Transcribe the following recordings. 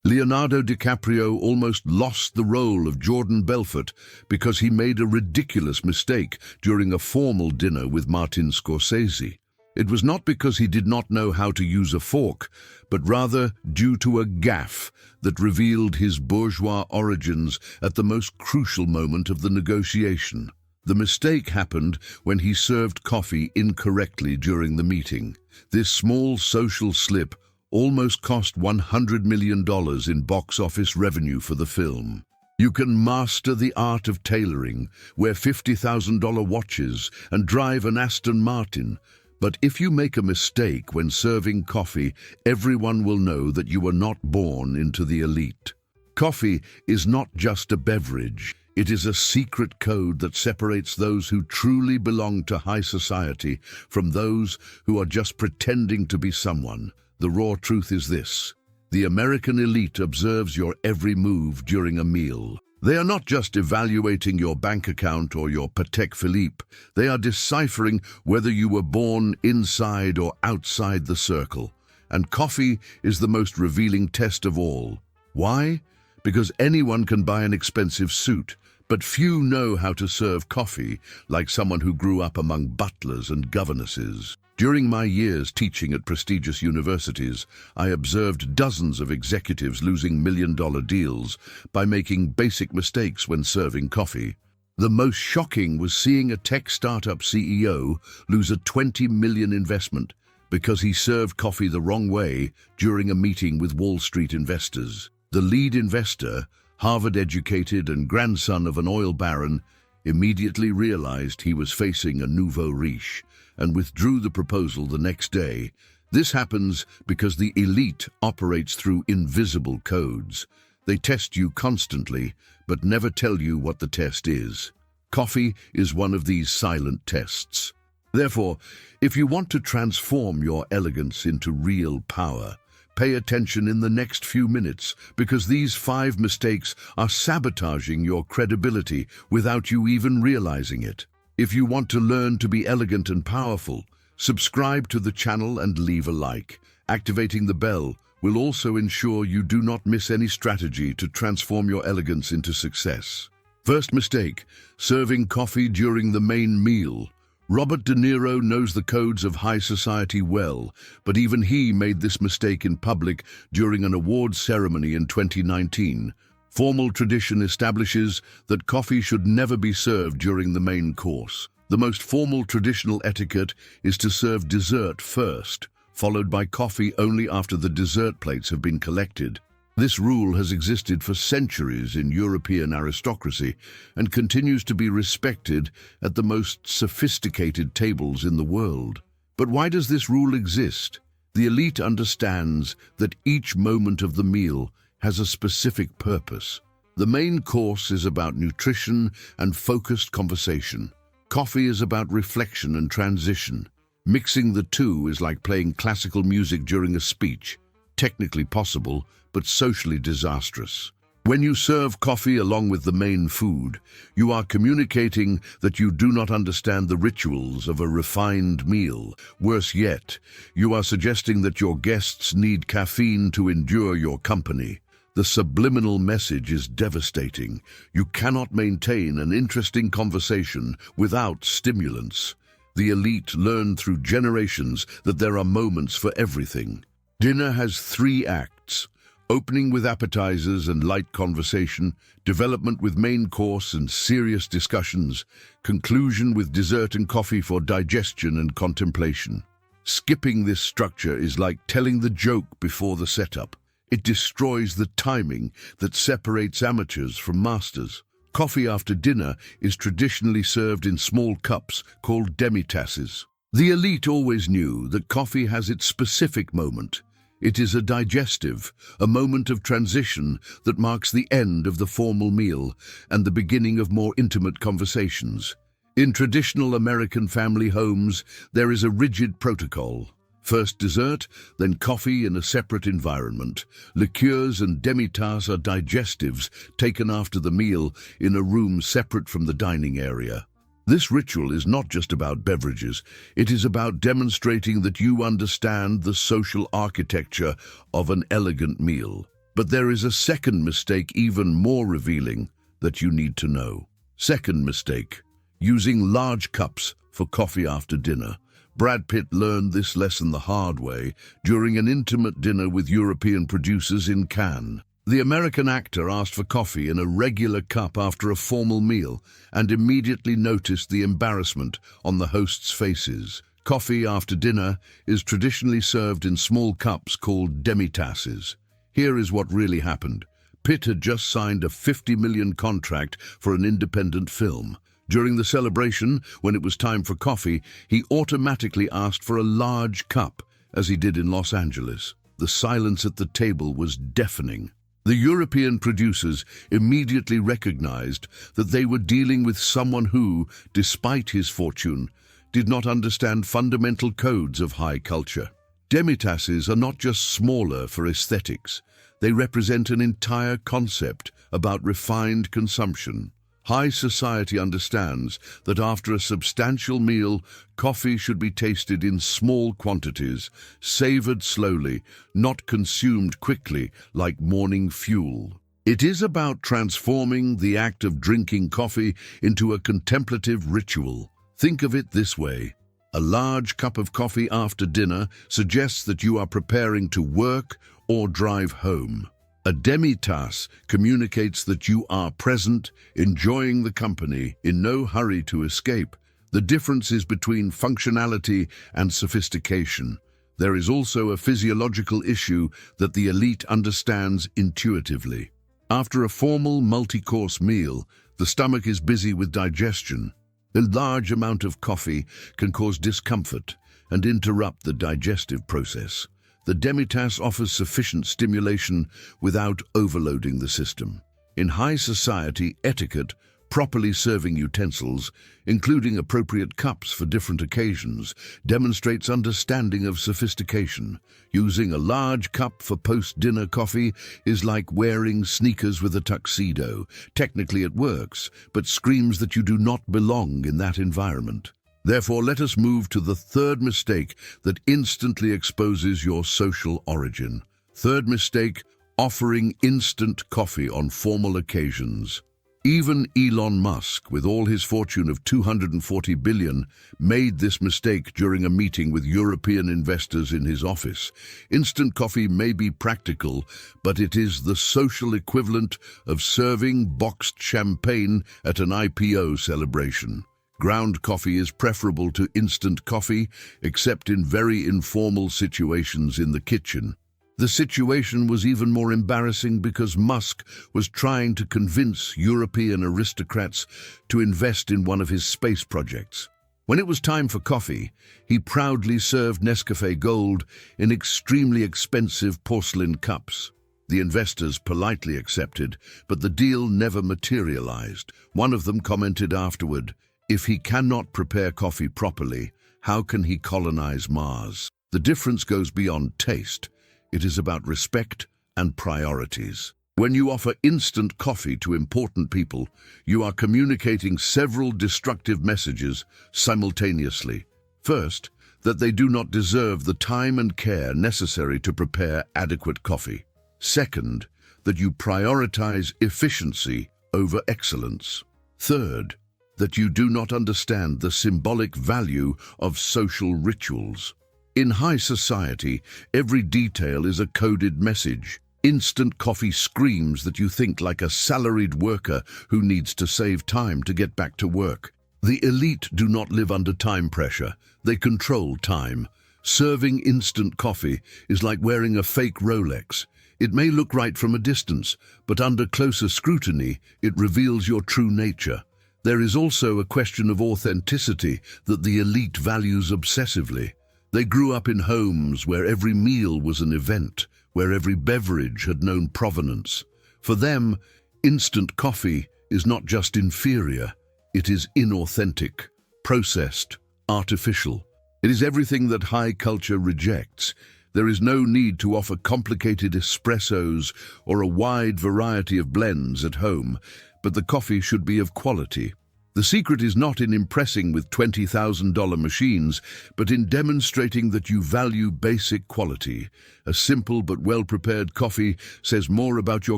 Leonardo DiCaprio almost lost the role of Jordan Belfort because he made a ridiculous mistake during a formal dinner with Martin Scorsese. It was not because he did not know how to use a fork, but rather due to a gaffe that revealed his bourgeois origins at the most crucial moment of the negotiation. The mistake happened when he served coffee incorrectly during the meeting. This small social slip almost cost $100 million in box office revenue for the film. You can master the art of tailoring, wear $50,000 watches, and drive an Aston Martin, but if you make a mistake when serving coffee, everyone will know that you were not born into the elite. Coffee is not just a beverage. It is a secret code that separates those who truly belong to high society from those who are just pretending to be someone. The raw truth is this: the American elite observes your every move during a meal. They are not just evaluating your bank account or your Patek Philippe. They are deciphering whether you were born inside or outside the circle. And coffee is the most revealing test of all. Why? Because anyone can buy an expensive suit, but few know how to serve coffee like someone who grew up among butlers and governesses. During my years teaching at prestigious universities, I observed dozens of executives losing million-dollar deals by making basic mistakes when serving coffee. The most shocking was seeing a tech startup CEO lose a $20 million investment because he served coffee the wrong way during a meeting with Wall Street investors. The lead investor, Harvard-educated and grandson of an oil baron, immediately realized he was facing a nouveau riche and withdrew the proposal the next day. This happens because the elite operates through invisible codes. They test you constantly, but never tell you what the test is. Coffee is one of these silent tests. Therefore, if you want to transform your elegance into real power, pay attention in the next few minutes, because these 5 mistakes are sabotaging your credibility without you even realizing it. If you want to learn to be elegant and powerful, subscribe to the channel and leave a like. Activating the bell will also ensure you do not miss any strategy to transform your elegance into success. First mistake: serving coffee during the main meal. Robert De Niro knows the codes of high society well, but even he made this mistake in public during an awards ceremony in 2019. Formal tradition establishes that coffee should never be served during the main course. The most formal traditional etiquette is to serve dessert first, followed by coffee only after the dessert plates have been collected. This rule has existed for centuries in European aristocracy and continues to be respected at the most sophisticated tables in the world. But why does this rule exist? The elite understands that each moment of the meal has a specific purpose. The main course is about nutrition and focused conversation. Coffee is about reflection and transition. Mixing the two is like playing classical music during a speech. Technically possible, but socially disastrous. When you serve coffee along with the main food, you are communicating that you do not understand the rituals of a refined meal. Worse yet, you are suggesting that your guests need caffeine to endure your company. The subliminal message is devastating. You cannot maintain an interesting conversation without stimulants. The elite learn through generations that there are moments for everything. Dinner has 3 acts: opening with appetizers and light conversation, development with main course and serious discussions, conclusion with dessert and coffee for digestion and contemplation. Skipping this structure is like telling the joke before the setup. It destroys the timing that separates amateurs from masters. Coffee after dinner is traditionally served in small cups called demi-tasses. The elite always knew that coffee has its specific moment. It is a digestive, a moment of transition that marks the end of the formal meal and the beginning of more intimate conversations. In traditional American family homes, there is a rigid protocol. First dessert, then coffee in a separate environment. Liqueurs and demi-tasses are digestives taken after the meal in a room separate from the dining area. This ritual is not just about beverages, it is about demonstrating that you understand the social architecture of an elegant meal. But there is a second mistake even more revealing that you need to know. Second mistake, using large cups for coffee after dinner. Brad Pitt learned this lesson the hard way during an intimate dinner with European producers in Cannes. The American actor asked for coffee in a regular cup after a formal meal and immediately noticed the embarrassment on the hosts' faces. Coffee after dinner is traditionally served in small cups called demi-tasses. Here is what really happened. Pitt had just signed a $50 million contract for an independent film. During the celebration, when it was time for coffee, he automatically asked for a large cup, as he did in Los Angeles. The silence at the table was deafening. The European producers immediately recognized that they were dealing with someone who, despite his fortune, did not understand fundamental codes of high culture. Demi-tasses are not just smaller for aesthetics. They represent an entire concept about refined consumption. High society understands that after a substantial meal, coffee should be tasted in small quantities, savored slowly, not consumed quickly like morning fuel. It is about transforming the act of drinking coffee into a contemplative ritual. Think of it this way. A large cup of coffee after dinner suggests that you are preparing to work or drive home. A demi-tasse communicates that you are present, enjoying the company, in no hurry to escape. The difference is between functionality and sophistication. There is also a physiological issue that the elite understands intuitively. After a formal multi-course meal, the stomach is busy with digestion. A large amount of coffee can cause discomfort and interrupt the digestive process. The demi-tasse offers sufficient stimulation without overloading the system. In high society, etiquette, properly serving utensils, including appropriate cups for different occasions, demonstrates understanding of sophistication. Using a large cup for post-dinner coffee is like wearing sneakers with a tuxedo. Technically it works, but screams that you do not belong in that environment. Therefore, let us move to the third mistake that instantly exposes your social origin. Third mistake, offering instant coffee on formal occasions. Even Elon Musk, with all his fortune of $240 billion, made this mistake during a meeting with European investors in his office. Instant coffee may be practical, but it is the social equivalent of serving boxed champagne at an IPO celebration. Ground coffee is preferable to instant coffee, except in very informal situations in the kitchen. The situation was even more embarrassing because Musk was trying to convince European aristocrats to invest in one of his space projects. When it was time for coffee, he proudly served Nescafé Gold in extremely expensive porcelain cups. The investors politely accepted, but the deal never materialized. One of them commented afterward, "If he cannot prepare coffee properly, how can he colonize Mars?" The difference goes beyond taste. It is about respect and priorities. When you offer instant coffee to important people, you are communicating several destructive messages simultaneously. First, that they do not deserve the time and care necessary to prepare adequate coffee. Second, that you prioritize efficiency over excellence. Third, that you do not understand the symbolic value of social rituals. In high society, every detail is a coded message. Instant coffee screams that you think like a salaried worker who needs to save time to get back to work. The elite do not live under time pressure. They control time. Serving instant coffee is like wearing a fake Rolex. It may look right from a distance, but under closer scrutiny, it reveals your true nature. There is also a question of authenticity that the elite values obsessively. They grew up in homes where every meal was an event, where every beverage had known provenance. For them, instant coffee is not just inferior, it is inauthentic, processed, artificial. It is everything that high culture rejects. There is no need to offer complicated espressos or a wide variety of blends at home, but the coffee should be of quality. The secret is not in impressing with $20,000 machines, but in demonstrating that you value basic quality. A simple but well-prepared coffee says more about your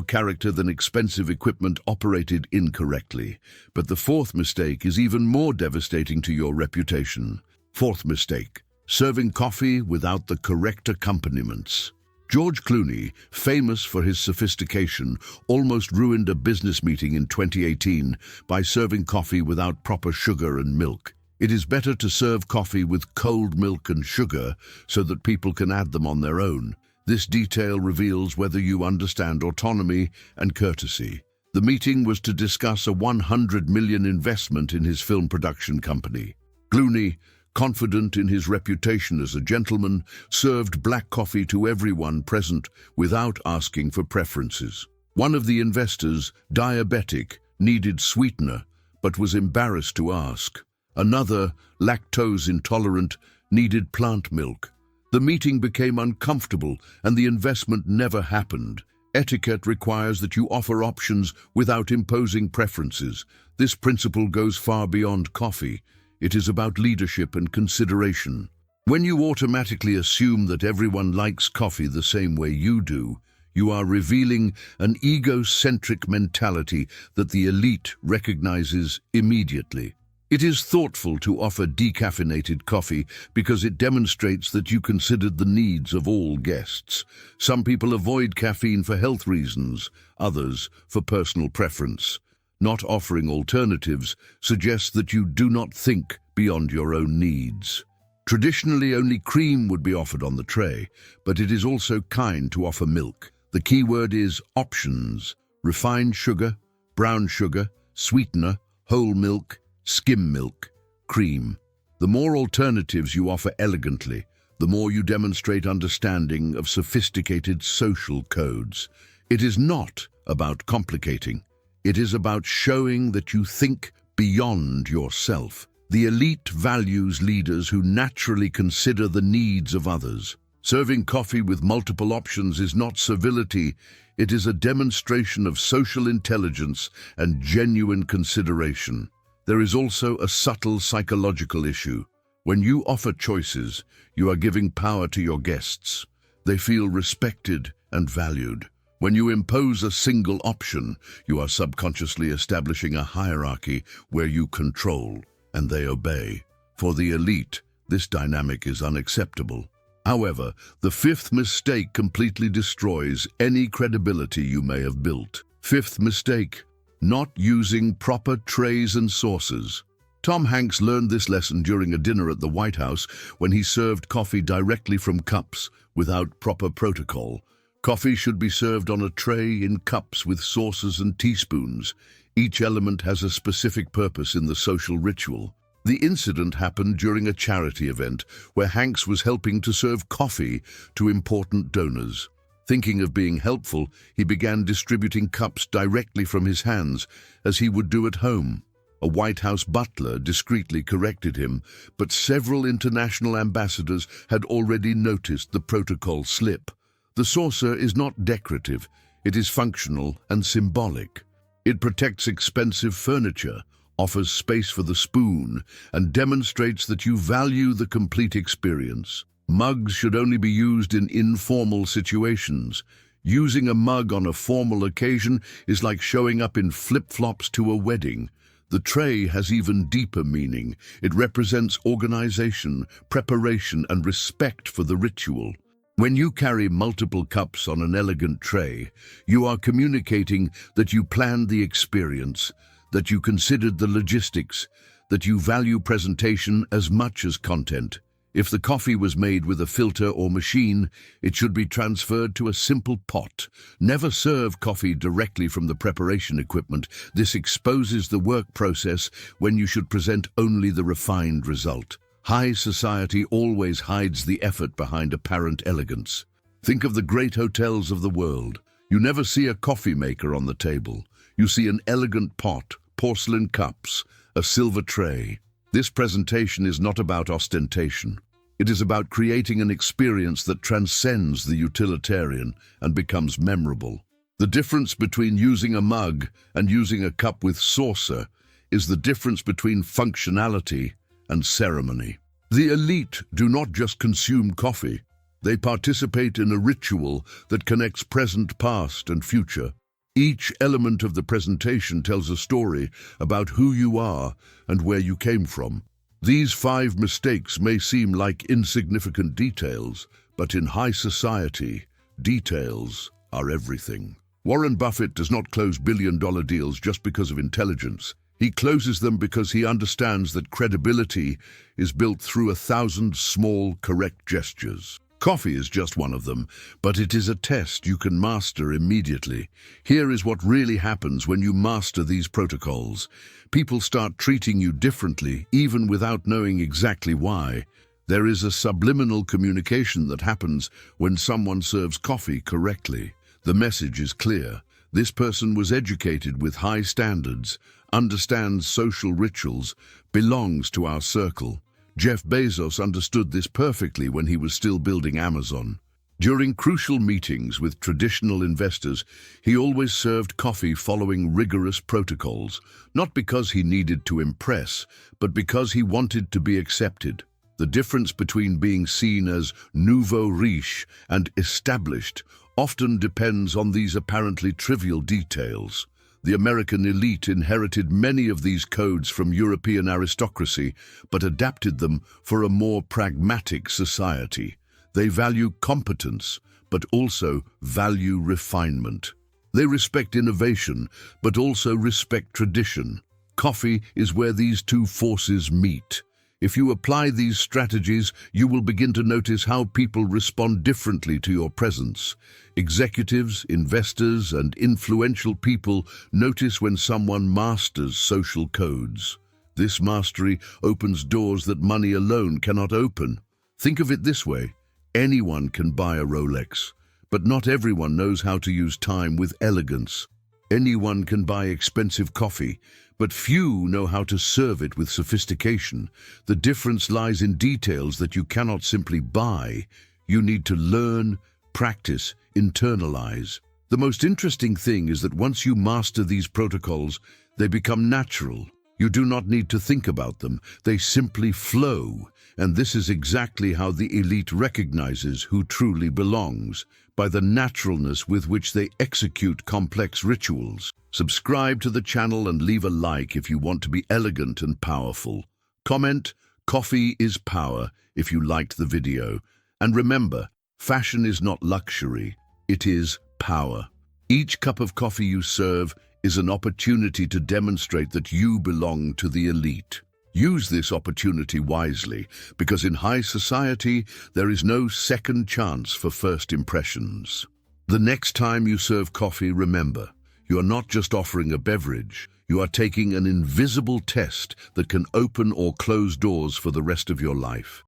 character than expensive equipment operated incorrectly. But the fourth mistake is even more devastating to your reputation. Fourth mistake: serving coffee without the correct accompaniments. George Clooney, famous for his sophistication, almost ruined a business meeting in 2018 by serving coffee without proper sugar and milk. It is better to serve coffee with cold milk and sugar so that people can add them on their own. This detail reveals whether you understand autonomy and courtesy. The meeting was to discuss a $100 million investment in his film production company. Clooney, confident in his reputation as a gentleman, served black coffee to everyone present without asking for preferences. One of the investors, diabetic, needed sweetener but was embarrassed to ask. Another, lactose intolerant, needed plant milk. The meeting became uncomfortable and the investment never happened. Etiquette requires that you offer options without imposing preferences. This principle goes far beyond coffee. It is about leadership and consideration. When you automatically assume that everyone likes coffee the same way you do, you are revealing an egocentric mentality that the elite recognizes immediately. It is thoughtful to offer decaffeinated coffee because it demonstrates that you considered the needs of all guests. Some people avoid caffeine for health reasons, others for personal preference. Not offering alternatives suggests that you do not think beyond your own needs. Traditionally, only cream would be offered on the tray, but it is also kind to offer milk. The key word is options: refined sugar, brown sugar, sweetener, whole milk, skim milk, cream. The more alternatives you offer elegantly, the more you demonstrate understanding of sophisticated social codes. It is not about complicating. It is about showing that you think beyond yourself. The elite values leaders who naturally consider the needs of others. Serving coffee with multiple options is not servility. It is a demonstration of social intelligence and genuine consideration. There is also a subtle psychological issue. When you offer choices, you are giving power to your guests. They feel respected and valued. When you impose a single option, you are subconsciously establishing a hierarchy where you control and they obey. For the elite, this dynamic is unacceptable. However, the fifth mistake completely destroys any credibility you may have built. Fifth mistake: not using proper trays and saucers. Tom Hanks learned this lesson during a dinner at the White House when he served coffee directly from cups without proper protocol. Coffee should be served on a tray in cups with saucers and teaspoons. Each element has a specific purpose in the social ritual. The incident happened during a charity event where Hanks was helping to serve coffee to important donors. Thinking of being helpful, he began distributing cups directly from his hands, as he would do at home. A White House butler discreetly corrected him, but several international ambassadors had already noticed the protocol slip. The saucer is not decorative, it is functional and symbolic. It protects expensive furniture, offers space for the spoon, and demonstrates that you value the complete experience. Mugs should only be used in informal situations. Using a mug on a formal occasion is like showing up in flip-flops to a wedding. The tray has even deeper meaning. It represents organization, preparation, and respect for the ritual. When you carry multiple cups on an elegant tray, you are communicating that you planned the experience, that you considered the logistics, that you value presentation as much as content. If the coffee was made with a filter or machine, it should be transferred to a simple pot. Never serve coffee directly from the preparation equipment. This exposes the work process when you should present only the refined result. High society always hides the effort behind apparent elegance. Think of the great hotels of the world. You never see a coffee maker on the table. You see an elegant pot, porcelain cups, a silver tray. This presentation is not about ostentation. It is about creating an experience that transcends the utilitarian and becomes memorable. The difference between using a mug and using a cup with saucer is the difference between functionality and ceremony. The elite do not just consume coffee. They participate in a ritual that connects present, past, and future. Each element of the presentation tells a story about who you are and where you came from. These 5 mistakes may seem like insignificant details, but in high society, details are everything. Warren Buffett does not close billion-dollar deals just because of intelligence. He closes them because he understands that credibility is built through 1,000 small, correct gestures. Coffee is just one of them, but it is a test you can master immediately. Here is what really happens when you master these protocols. People start treating you differently, even without knowing exactly why. There is a subliminal communication that happens when someone serves coffee correctly. The message is clear. This person was educated with high standards, understands social rituals, belongs to our circle. Jeff Bezos understood this perfectly when he was still building Amazon. During crucial meetings with traditional investors, he always served coffee following rigorous protocols, not because he needed to impress, but because he wanted to be accepted. The difference between being seen as nouveau riche and established often depends on these apparently trivial details. The American elite inherited many of these codes from European aristocracy, but adapted them for a more pragmatic society. They value competence, but also value refinement. They respect innovation, but also respect tradition. Coffee is where these two forces meet. If you apply these strategies, you will begin to notice how people respond differently to your presence. Executives, investors, and influential people notice when someone masters social codes. This mastery opens doors that money alone cannot open. Think of it this way: anyone can buy a Rolex, but not everyone knows how to use time with elegance. Anyone can buy expensive coffee, but few know how to serve it with sophistication. The difference lies in details that you cannot simply buy. You need to learn, practice, internalize. The most interesting thing is that once you master these protocols, they become natural. You do not need to think about them. They simply flow. And this is exactly how the elite recognizes who truly belongs, by the naturalness with which they execute complex rituals. Subscribe to the channel and leave a like if you want to be elegant and powerful. Comment, "Coffee is power," if you liked the video. And remember, fashion is not luxury, it is power. Each cup of coffee you serve is an opportunity to demonstrate that you belong to the elite. Use this opportunity wisely, because in high society, there is no second chance for first impressions. The next time you serve coffee, remember, you are not just offering a beverage, you are taking an invisible test that can open or close doors for the rest of your life.